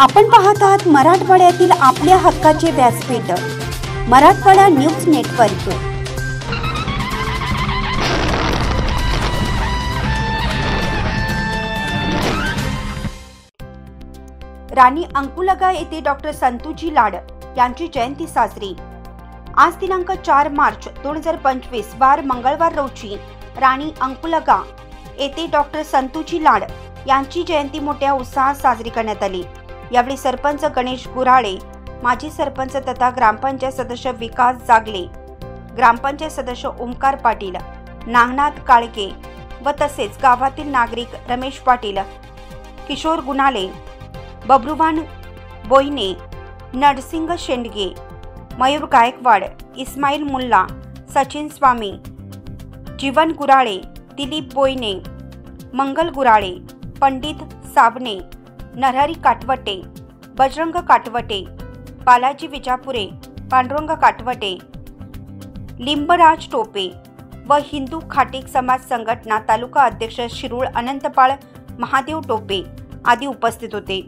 आपण पाहत आहात मराठवाड्यातील आपल्या हक्काचे व्यासपीठ मराठवाडा न्यूज नेटवर्क। राणी अंकुलगा येथे डॉक्टर संतूजी लाड यांची जयंती साजरी। आज दिनांक 4 मार्च 2025 वार मंगळवार रोजी राणी अंकुलगा येथे डॉक्टर संतूजी लाड यांची जयंती मोठ्या उत्साहात साजरी करण्यात आली। यावेळी सरपंच गणेश गुराळे, माजी सरपंच तथा ग्रामपंचायत सदस्य विकास जागले, ग्रामपंचायत सदस्य ओमकार पाटील, नागनाथ काळके व तसेच गावातील नागरिक रमेश पाटील, किशोर गुणाले, बबरुवान बोईने, नरसिंग शेंडगे, मयूर गायकवाड, इस्माईल मुल्ला, सचिन स्वामी, जीवन गुराळे, दिलीप बोईने, मंगल गुराळे, पंडित साबणे, नरहरी काटवटे, बजरंग काटवटे, बालाजी विजापुरे, पांडुरंग काटवटे, लिंबराज टोपे व हिंदू खाटीक समाज संघटना तालुका अध्यक्ष शिरूळ अनंतपाळ महादेव टोपे आदी उपस्थित होते।